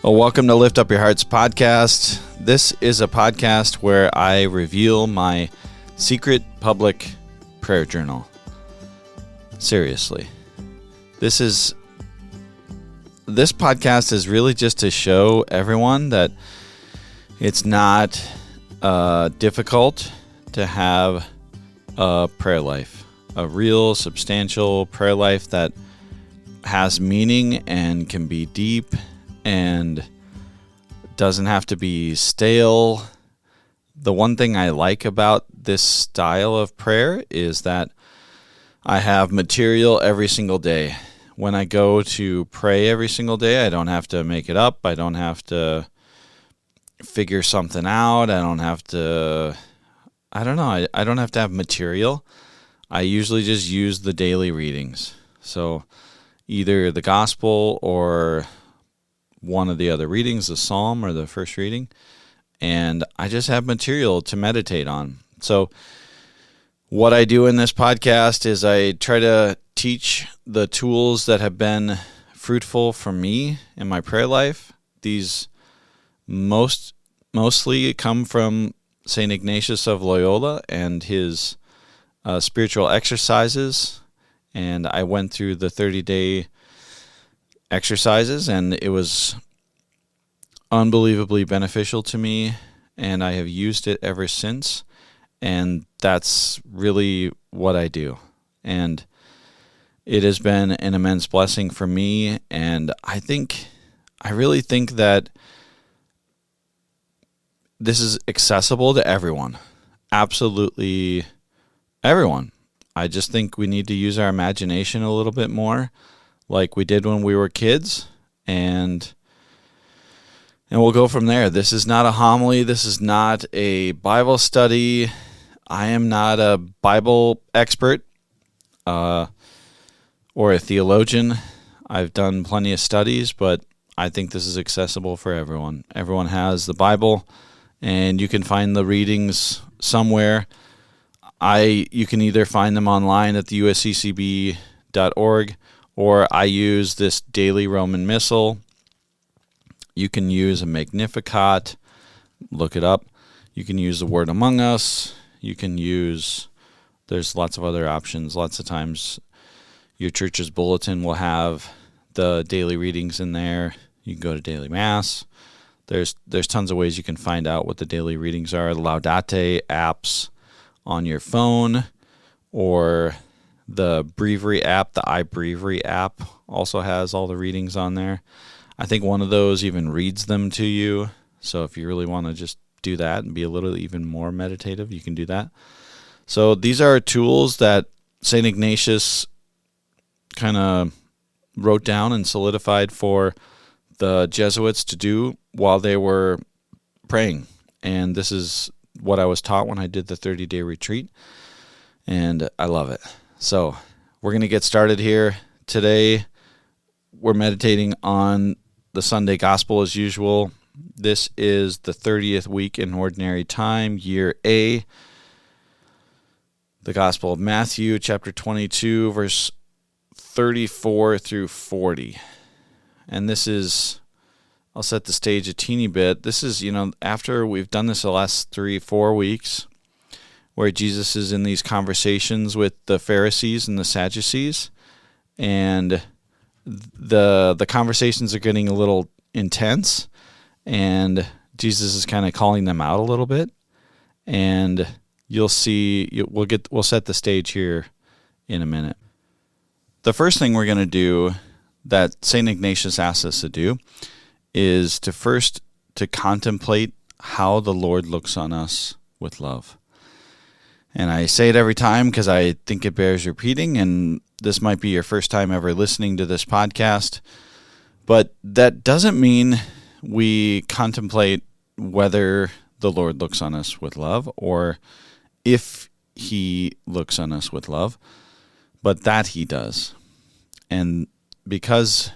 Well, welcome to Lift Up Your Hearts podcast. This is a podcast where I reveal my secret public prayer journal. Seriously. This podcast is really just to show everyone that it's not difficult to have a prayer life, a real substantial prayer life that has meaning and can be deep and doesn't have to be stale. The one thing I like about this style of prayer is that I have material every single day. When I go to pray every single day, I don't have to make it up. I don't have to figure something out. I don't have to have material. I usually just use the daily readings. So either the gospel or one of the other readings, the psalm or the first reading, and I just have material to meditate on. So what I do in this podcast is I try to teach the tools that have been fruitful for me in my prayer life. These mostly come from St. Ignatius of Loyola and his spiritual exercises, and I went through the 30-day exercises, and it was unbelievably beneficial to me, and I have used it ever since, and that's really what I do. And it has been an immense blessing for me, and I really think that this is accessible to everyone. Absolutely everyone. I just think we need to use our imagination a little bit more, like we did when we were kids, and we'll go from there. This is not a homily. This is not a Bible study. I am not a Bible expert or a theologian. I've done plenty of studies, but I think this is accessible for everyone. Everyone has the Bible, and you can find the readings somewhere. You can either find them online at the usccb.org, or I use this daily Roman Missal. You can use a Magnificat, look it up. You can use the Word Among Us. There's lots of other options. Lots of times your church's bulletin will have the daily readings in there. You can go to daily Mass. There's tons of ways you can find out what the daily readings are. The Laudate apps on your phone, or the Breviary app, the iBreviary app, also has all the readings on there. I think one of those even reads them to you. So if you really want to just do that and be a little even more meditative, you can do that. So these are tools that St. Ignatius kind of wrote down and solidified for the Jesuits to do while they were praying. And this is what I was taught when I did the 30-day retreat, and I love it. So we're going to get started here. Today, we're meditating on the Sunday Gospel as usual. This is the 30th week in Ordinary Time, Year A. The Gospel of Matthew, chapter 22, verse 34 through 40. And this is, I'll set the stage a teeny bit. This is, after we've done this the last 3-4 weeks, where Jesus is in these conversations with the Pharisees and the Sadducees, and the conversations are getting a little intense, and Jesus is kind of calling them out a little bit, and you'll see, we'll set the stage here in a minute. The first thing we're going to do that St. Ignatius asks us to do is to contemplate how the Lord looks on us with love. And I say it every time because I think it bears repeating, and this might be your first time ever listening to this podcast, but that doesn't mean we contemplate whether the Lord looks on us with love or if he looks on us with love, but that he does. And because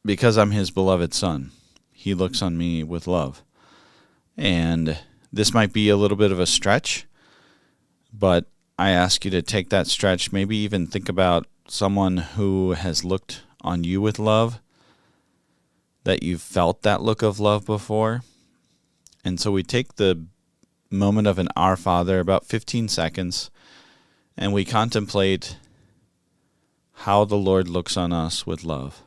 I'm his beloved son, he looks on me with love. And this might be a little bit of a stretch, but I ask you to take that stretch, maybe even think about someone who has looked on you with love. that you've felt that look of love before. And so we take the moment of an Our Father, about 15 seconds, and we contemplate how the Lord looks on us with love.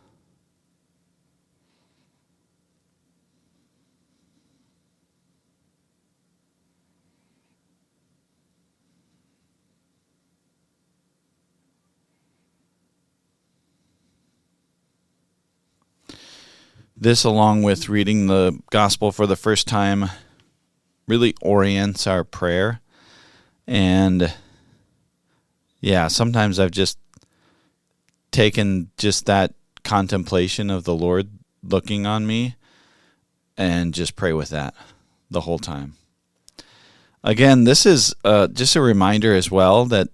This, along with reading the gospel for the first time, really orients our prayer. And yeah, sometimes I've just taken just that contemplation of the Lord looking on me and just pray with that the whole time. Again, this is just a reminder as well that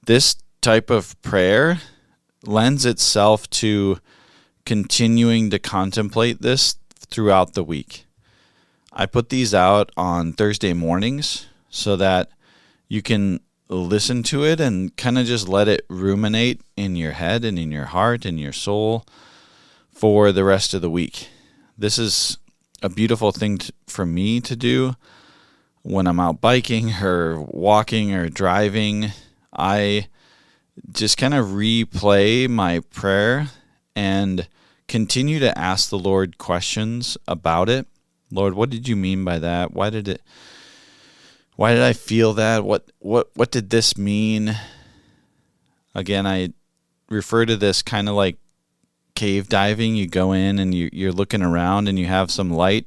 this type of prayer lends itself to continuing to contemplate this throughout the week. I put these out on Thursday mornings so that you can listen to it and kind of just let it ruminate in your head and in your heart and your soul for the rest of the week. This is a beautiful thing for me to do when I'm out biking or walking or driving. I just kind of replay my prayer and continue to ask the Lord questions about it. Lord, what did you mean by that? Why did I feel that? What did this mean? Again, I refer to this kind of like cave diving. You go in and you're looking around and you have some light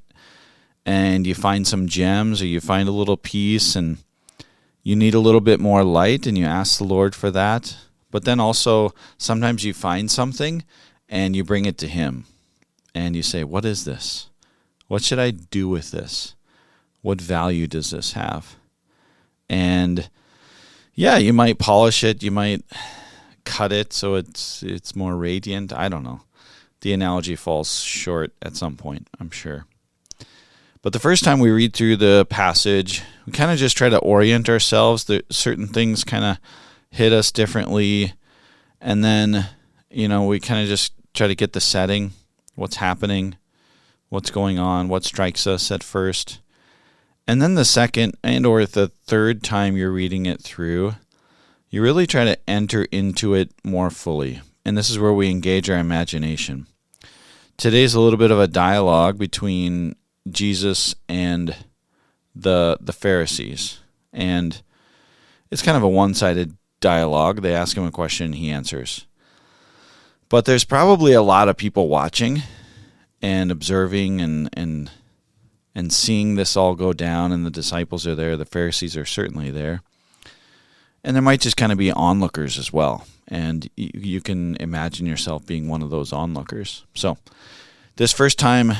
and you find some gems or you find a little piece and you need a little bit more light and you ask the Lord for that. But then also sometimes you find something and you bring it to Him and you say, what is this? What should I do with this? What value does this have? And yeah, you might polish it. You might cut it so it's more radiant. I don't know. The analogy falls short at some point, I'm sure. But the first time we read through the passage, we kind of just try to orient ourselves. Certain things kind of hit us differently. And then, we kind of just try to get the setting, what's happening, what's going on, what strikes us at first. And then the second and or the third time you're reading it through, you really try to enter into it more fully. And this is where we engage our imagination. Today's a little bit of a dialogue between Jesus and the Pharisees. And it's kind of a one-sided dialogue. They ask him a question and he answers. But there's probably a lot of people watching and observing and seeing this all go down, and the disciples are there. The Pharisees are certainly there. And there might just kind of be onlookers as well. And you can imagine yourself being one of those onlookers. So this first time,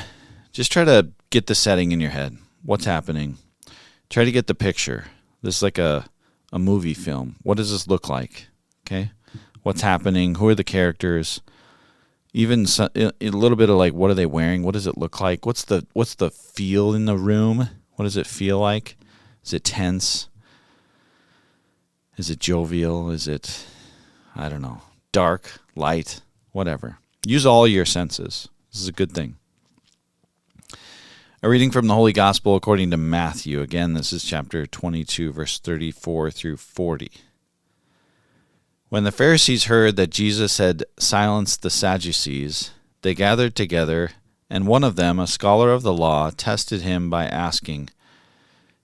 just try to get the setting in your head. What's happening? Try to get the picture. This is like a movie film. What does this look like? Okay? What's happening? Who are the characters? Even a little bit of like, what are they wearing? What does it look like? What's the feel in the room? What does it feel like? Is it tense? Is it jovial? Is it, I don't know, dark, light, whatever. Use all your senses. This is a good thing. A reading from the Holy Gospel according to Matthew. Again, this is chapter 22, verse 34 through 40. When the Pharisees heard that Jesus had silenced the Sadducees, they gathered together, and one of them, a scholar of the law, tested him by asking,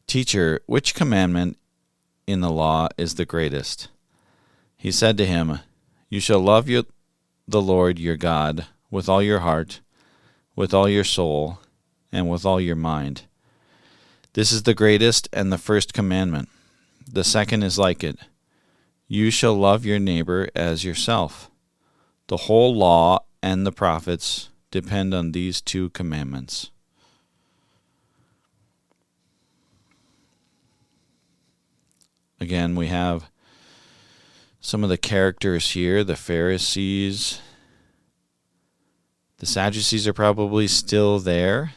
"Teacher, which commandment in the law is the greatest?" He said to him, "You shall love the Lord your God with all your heart, with all your soul, and with all your mind. This is the greatest and the first commandment. The second is like it. You shall love your neighbor as yourself. The whole law and the prophets depend on these two commandments." Again, we have some of the characters here, the Pharisees. The Sadducees are probably still there.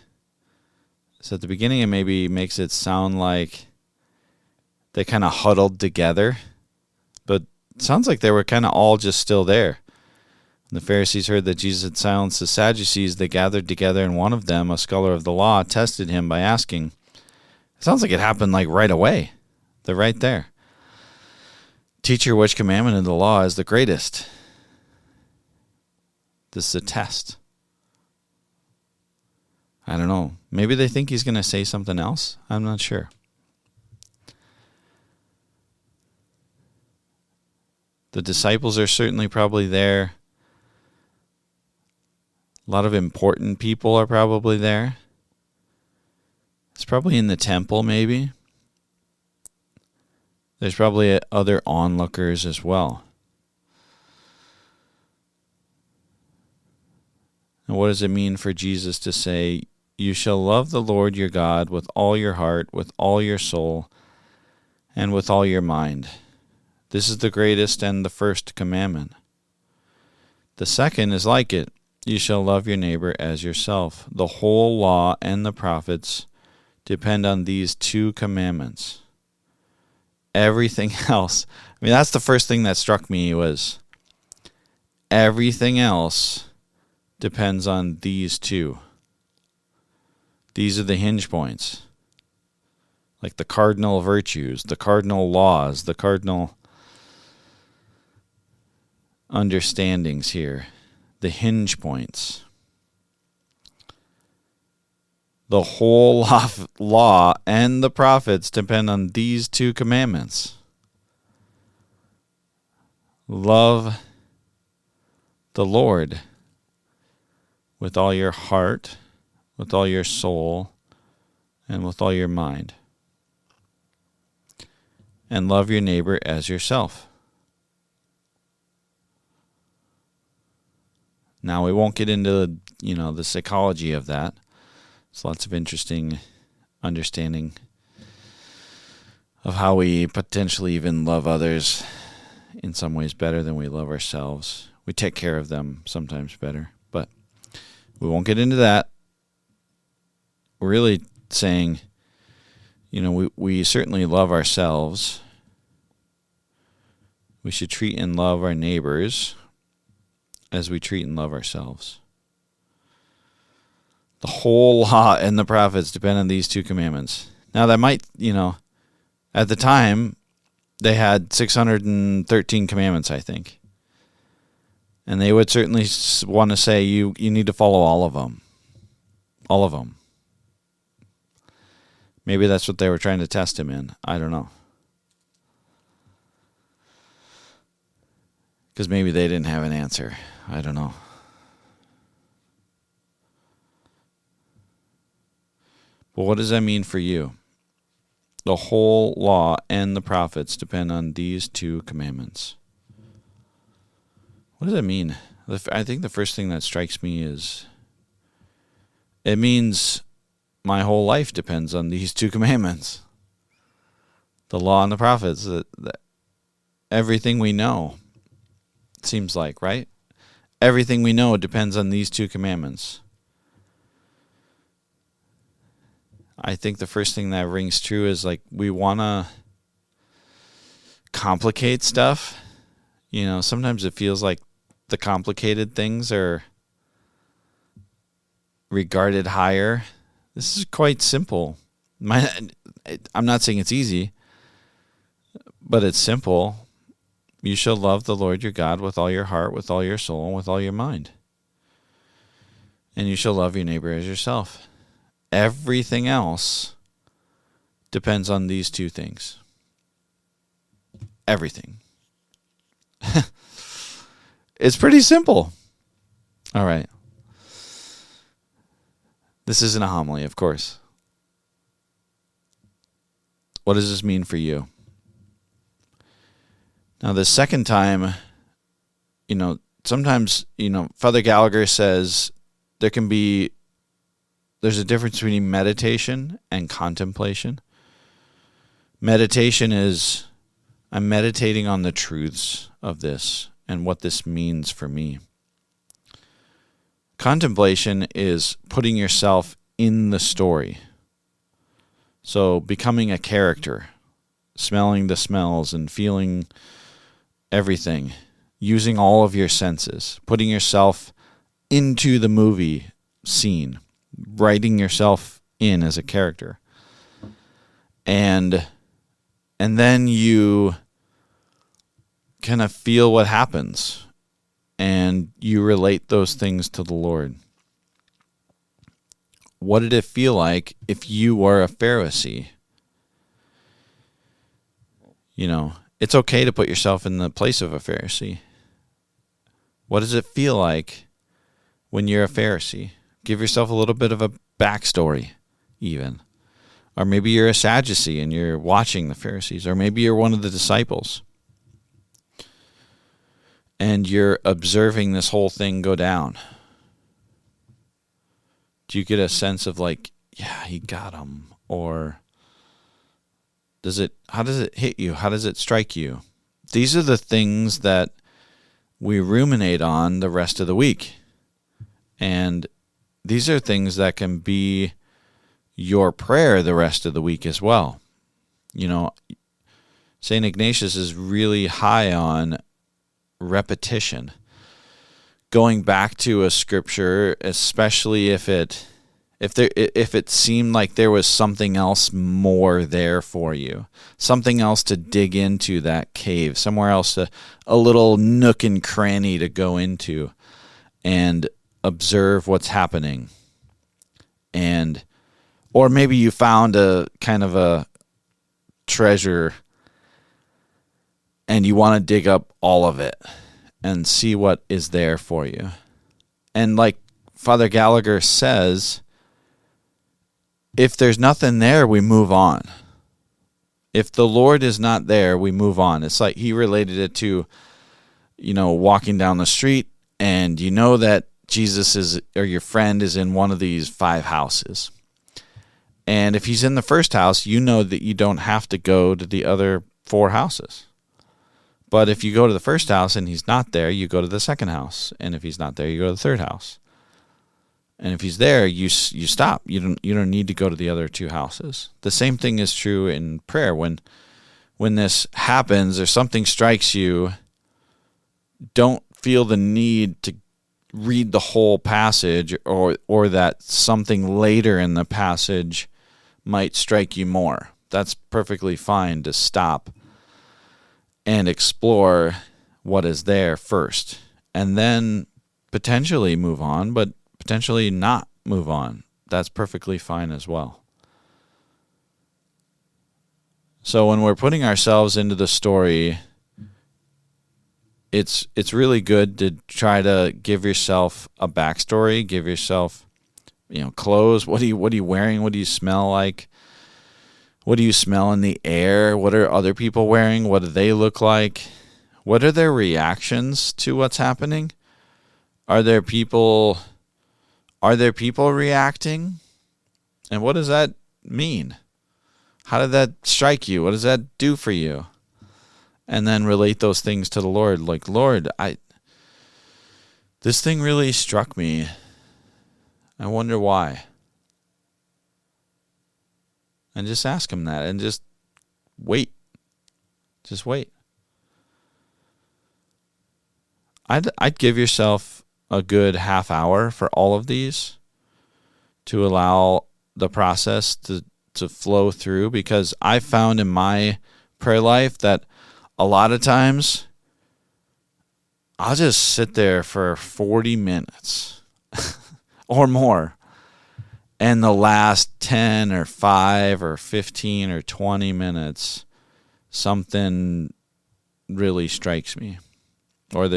So at the beginning, it maybe makes it sound like they kind of huddled together. But it sounds like they were kind of all just still there. When the Pharisees heard that Jesus had silenced the Sadducees, they gathered together, and one of them, a scholar of the law, tested him by asking, it sounds like it happened like right away. They're right there. Teacher, which commandment in the law is the greatest? This is a test. I don't know. Maybe they think he's going to say something else. I'm not sure. The disciples are certainly probably there. A lot of important people are probably there. It's probably in the temple, maybe. There's probably other onlookers as well. And what does it mean for Jesus to say, you shall love the Lord your God with all your heart, with all your soul, and with all your mind? This is the greatest and the first commandment. The second is like it. You shall love your neighbor as yourself. The whole law and the prophets depend on these two commandments. Everything else, that's the first thing that struck me was everything else depends on these two. These are the hinge points. Like the cardinal virtues, the cardinal laws, the cardinal understandings here. The hinge points. The whole law and the prophets depend on these two commandments. Love the Lord with all your heart, with all your soul, and with all your mind. And love your neighbor as yourself. Now, we won't get into, the psychology of that. There's lots of interesting understanding of how we potentially even love others in some ways better than we love ourselves. We take care of them sometimes better, but we won't get into that. We're really saying, we certainly love ourselves. We should treat and love our neighbors as we treat and love ourselves. The whole law and the prophets depend on these two commandments. Now that might, at the time, they had 613 commandments, I think. And they would certainly want to say, you need to follow all of them. All of them. Maybe that's what they were trying to test him in. I don't know. Because maybe they didn't have an answer. I don't know. But what does that mean for you? The whole law and the prophets depend on these two commandments. What does that mean? I think the first thing that strikes me is it means my whole life depends on these two commandments. The law and the prophets. Everything we know, it seems like, right? Everything we know depends on these two commandments. I think the first thing that rings true is we want to complicate stuff. Sometimes it feels like the complicated things are regarded higher. This is quite simple. I'm not saying it's easy, but it's simple. You shall love the Lord your God with all your heart, with all your soul, and with all your mind. And you shall love your neighbor as yourself. Everything else depends on these two things. Everything. It's pretty simple. All right. This isn't a homily, of course. What does this mean for you? Now, the second time, sometimes, Father Gallagher says there's a difference between meditation and contemplation. Meditation is, I'm meditating on the truths of this and what this means for me. Contemplation is putting yourself in the story. So becoming a character, smelling the smells and feeling everything. using all of your senses, putting yourself into the movie scene, writing yourself in as a character. And then you kind of feel what happens, and you relate those things to the Lord. What did it feel like if you were a Pharisee? You know, it's okay to put yourself in the place of a Pharisee. What does it feel like when you're a Pharisee? Give yourself a little bit of a backstory, even. Or maybe you're a Sadducee and you're watching the Pharisees. Or maybe you're one of the disciples and you're observing this whole thing go down. Do you get a sense of like, yeah, he got him? Or how does it hit you? How does it strike you? These are the things that we ruminate on the rest of the week. And these are things that can be your prayer the rest of the week as well. You know, St. Ignatius is really high on repetition. Going back to a scripture, especially if it seemed like there was something else more there for you, something else to dig into that cave, somewhere else, a little nook and cranny to go into and observe what's happening. Or maybe you found a kind of a treasure and you want to dig up all of it and see what is there for you. And like Father Gallagher says, if there's nothing there, we move on. If the Lord is not there, we move on. It's like he related it to, you know, walking down the street and you know that Jesus is, or your friend is in one of these 5 houses. And if he's in the first house, you know that you don't have to go to the other 4 houses. But if you go to the first house and he's not there, you go to the second house. And if he's not there, you go to the third house. And if he's there, you stop. You don't need to go to the other 2 houses. The same thing is true in prayer. When this happens or something strikes you, don't feel the need to read the whole passage or that something later in the passage might strike you more. That's perfectly fine to stop and explore what is there first, and then potentially move on, but potentially not move on. That's perfectly fine as well. So when we're putting ourselves into the story, it's really good to try to give yourself a backstory, give yourself, clothes. What are you wearing? What do you smell like? What do you smell in the air? What are other people wearing? What do they look like? What are their reactions to what's happening? Are there people reacting? And what does that mean? How did that strike you? What does that do for you? And then relate those things to the Lord. Like, Lord, this thing really struck me. I wonder why. And just ask him that and just wait. Just wait. I'd give yourself a good half hour for all of these to allow the process to flow through, because I found in my prayer life that a lot of times I'll just sit there for 40 minutes or more. And the last 10 or 5 or 15 or 20 minutes, something really strikes me. Or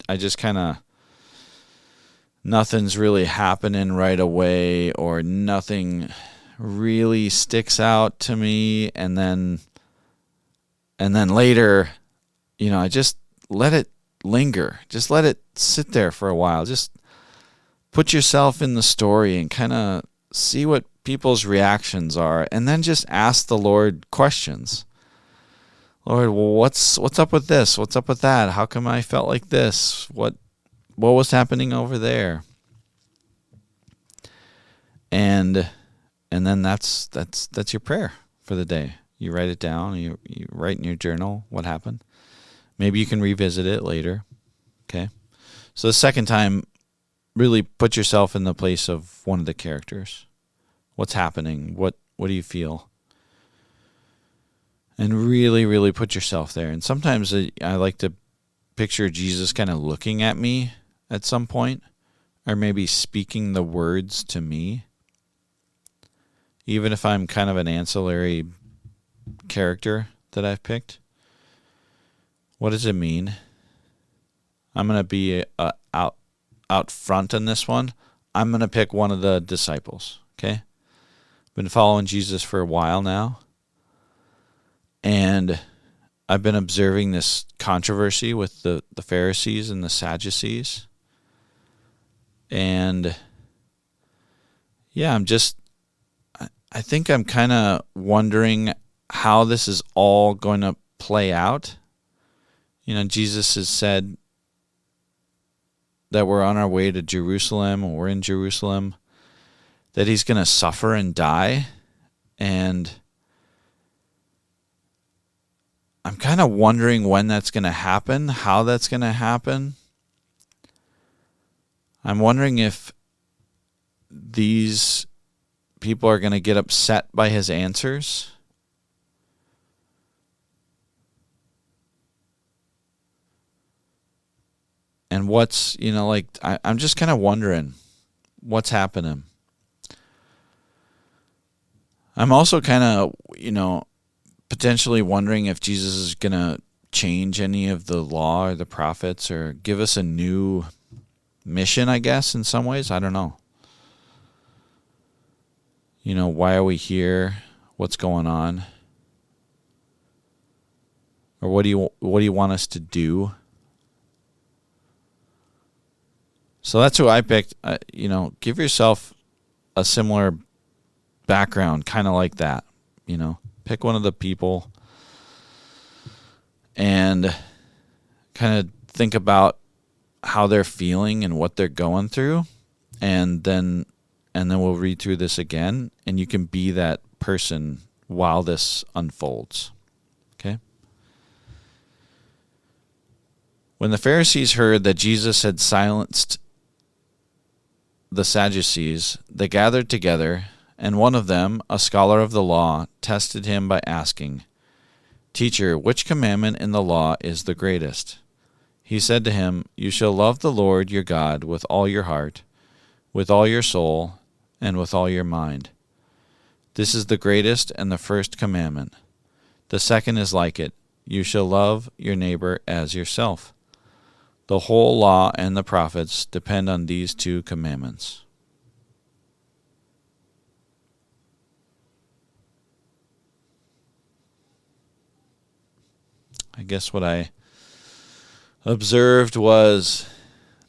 I just kind of, nothing's really happening right away, or nothing really sticks out to me. And then later, I just let it linger. Just let it sit there for a while. Just put yourself in the story and kind of see what people's reactions are, and then just ask the Lord questions. Lord, what's up with this? What's up with that? How come I felt like this? What was happening over there? And then that's your prayer for the day. You write it down. You write in your journal what happened. Maybe you can revisit it later. Okay. So the second time, really put yourself in the place of one of the characters. What's happening? What do you feel? And really, really put yourself there. And sometimes I like to picture Jesus kind of looking at me at some point, or maybe speaking the words to me, even if I'm kind of an ancillary character that I've picked. What does it mean? I'm going to be out front in this one. I'm going to pick one of the disciples, okay? Been following Jesus for a while now, and I've been observing this controversy with the Pharisees and the Sadducees. And yeah, I think I'm kind of wondering how this is all going to play out. You know, Jesus has said that we're on our way to Jerusalem, or we're in Jerusalem, that he's going to suffer and die. And I'm kind of wondering when that's going to happen, how that's going to happen. I'm wondering if these people are going to get upset by his answers. And what's, I'm just kind of wondering what's happening. I'm also kind of, potentially wondering if Jesus is going to change any of the law or the prophets, or give us a new mission, I guess, in some ways. I don't know. Why are we here? What's going on? Or what do you want us to do? So that's who I picked. Give yourself a similar background, kind of like that. Pick one of the people and kind of think about how they're feeling and what they're going through, and then we'll read through this again, and you can be that person while this unfolds. Okay? When the Pharisees heard that Jesus had silenced the Sadducees, they gathered together, and one of them, a scholar of the law, tested him by asking, "Teacher, which commandment in the law is the greatest?" He said to him, "You shall love the Lord your God with all your heart, with all your soul, and with all your mind. This is the greatest and the first commandment. The second is like it. You shall love your neighbor as yourself. The whole law and the prophets depend on these two commandments." I guess what I observed was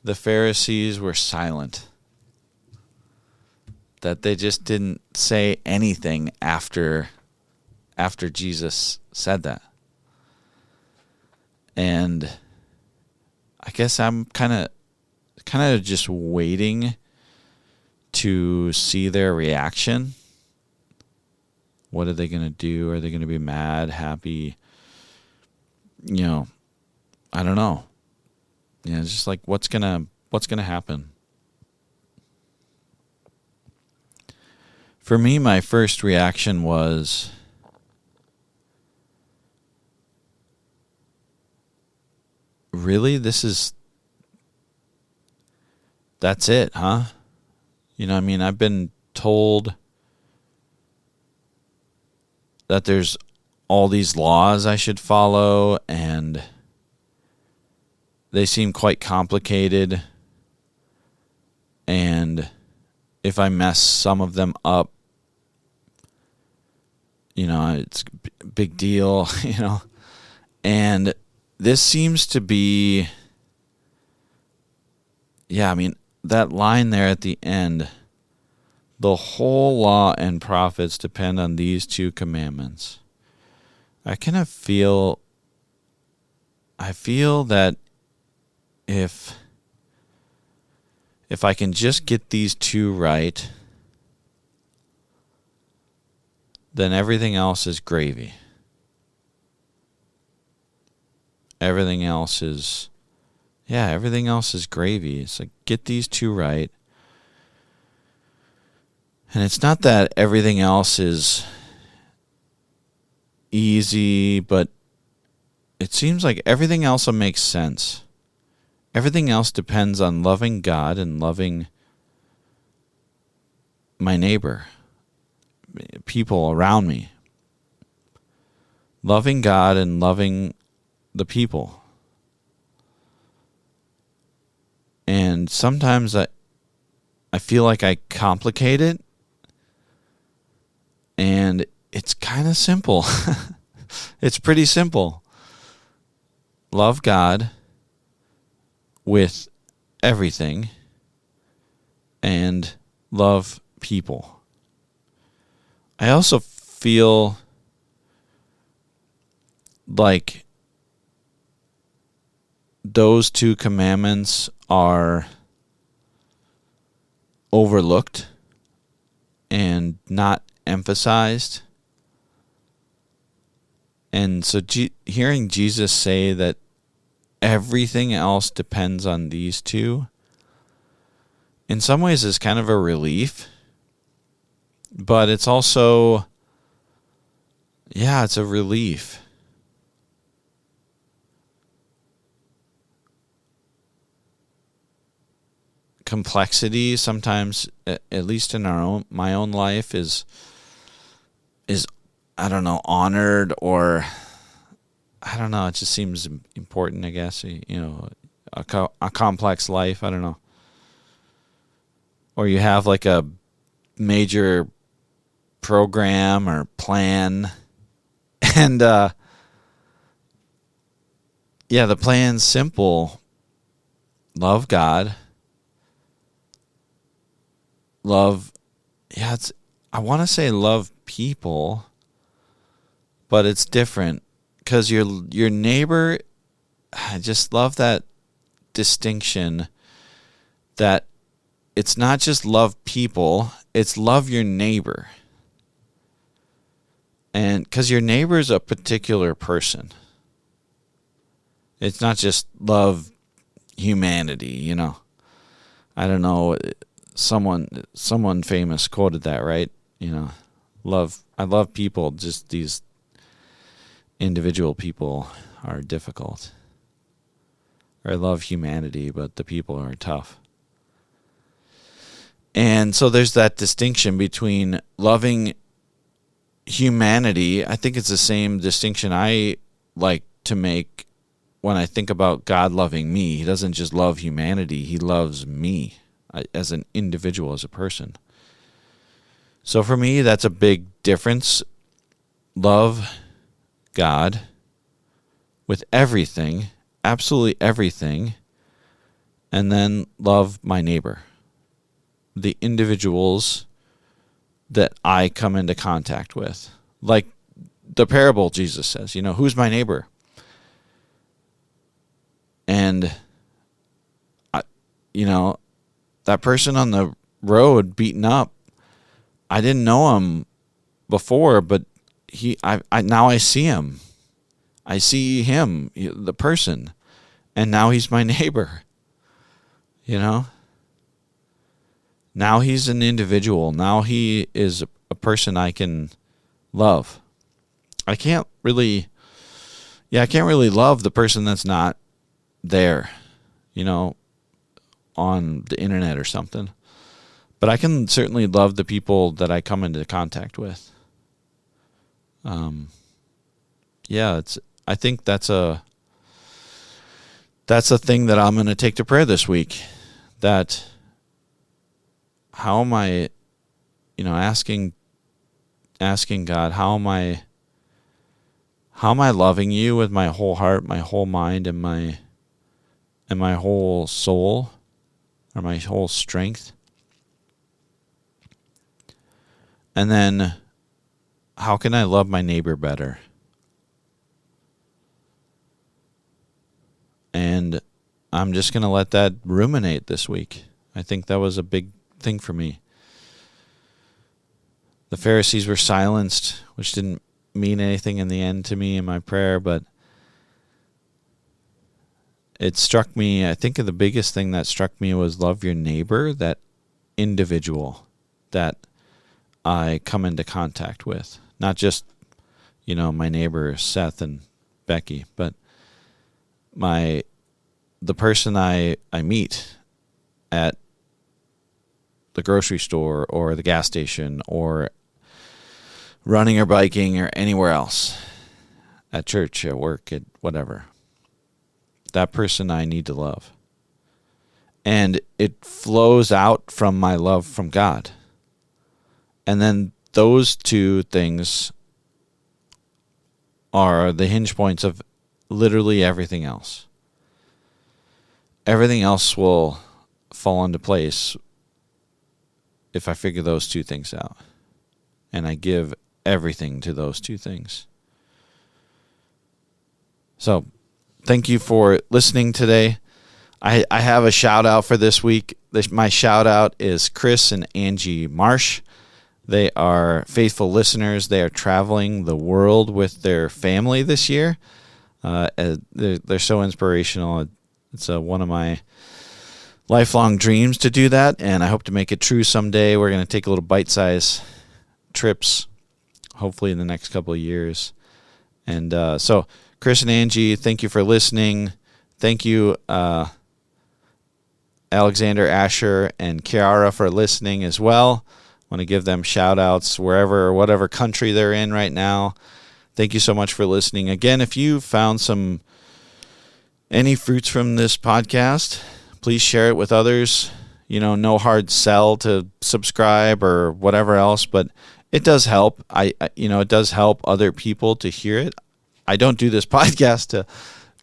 the Pharisees were silent. That they just didn't say anything after Jesus said that. And I guess I'm kind of just waiting to see their reaction. What are they going to do? Are they going to be mad, happy? I don't know. It's just like what's gonna happen. For me, my first reaction was, really? That's it, huh? I've been told that there's all these laws I should follow, and they seem quite complicated. And if I mess some of them up, it's a big deal, And this seems to be, that line there at the end, the whole law and prophets depend on these two commandments. I feel that if I can just get these two right, then everything else is gravy. everything else is gravy. It's like, get these two right. And it's not that everything else is easy, but it seems like everything else will make sense. Everything else depends on loving God and loving my neighbor, people around me. Loving God and loving the people. And sometimes I feel like I complicate it, and it's kind of simple. It's pretty simple. Love God with everything and love people. I also feel like those two commandments are overlooked and not emphasized. And so hearing Jesus say that everything else depends on these two, in some ways is kind of a relief. But it's also, it's a relief. Complexity sometimes, at least in my own life, is I don't know, honored, or I don't know, it just seems important, I guess, a complex life, I don't know. Or you have like a major program or plan, and the plan's simple. Love God. I want to say love people, but it's different, because your neighbor, I just love that distinction, that it's not just love people, it's love your neighbor. And because your neighbor is a particular person. It's not just love humanity, I don't know, someone famous quoted that, right? I love people, just these individual people are difficult. Or I love humanity, but the people are tough. And so there's that distinction between loving humanity. I think it's the same distinction I like to make when I think about God loving me. He doesn't just love humanity, he loves me as an individual, as a person. So for me, that's a big difference. Love God with everything, absolutely everything, and then love my neighbor, the individuals that I come into contact with. Like the parable Jesus says, who's my neighbor? And, that person on the road beaten up, I didn't know him before, but now I see him. I see him, the person, and now he's my neighbor. Now he's an individual. Now he is a person I can love. I can't really love the person that's not there, on the internet or something. But I can certainly love the people that I come into contact with. I think that's a thing that I'm going to take to prayer this week. That how am I, asking God, how am I loving you with my whole heart, my whole mind, and my whole soul, or my whole strength? And then, how can I love my neighbor better? And I'm just going to let that ruminate this week. I think that was a big thing for me. The Pharisees were silenced, which didn't mean anything in the end to me in my prayer, but it struck me, I think the biggest thing that struck me was love your neighbor, that individual that I come into contact with. Not just, my neighbor Seth and Becky, but the person I meet at the grocery store or the gas station or running or biking or anywhere else, at church, at work, at whatever. That person I need to love. And it flows out from my love from God. And then those two things are the hinge points of literally everything else. Everything else will fall into place if I figure those two things out. And I give everything to those two things. So, thank you for listening today. I have a shout out for this week. My shout out is Chris and Angie Marsh. They are faithful listeners. They are traveling the world with their family this year. They're so inspirational. It's one of my lifelong dreams to do that, and I hope to make it true someday. We're going to take a little bite-sized trips, hopefully in the next couple of years. And so, Chris and Angie, thank you for listening. Thank you, Alexander, Asher, and Kiara for listening as well. I want to give them shout-outs whatever country they're in right now. Thank you so much for listening. Again, if you found any fruits from this podcast, please share it with others. No hard sell to subscribe or whatever else, but it does help. It does help other people to hear it. I don't do this podcast to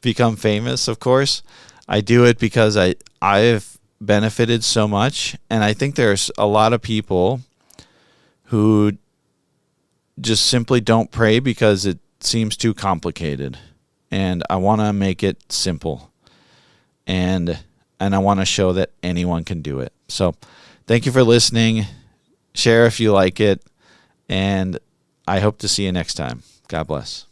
become famous, of course. I do it because I've benefited so much, and I think there's a lot of people who just simply don't pray because it seems too complicated. And I want to make it simple. And I want to show that anyone can do it. So thank you for listening. Share if you like it. And I hope to see you next time. God bless.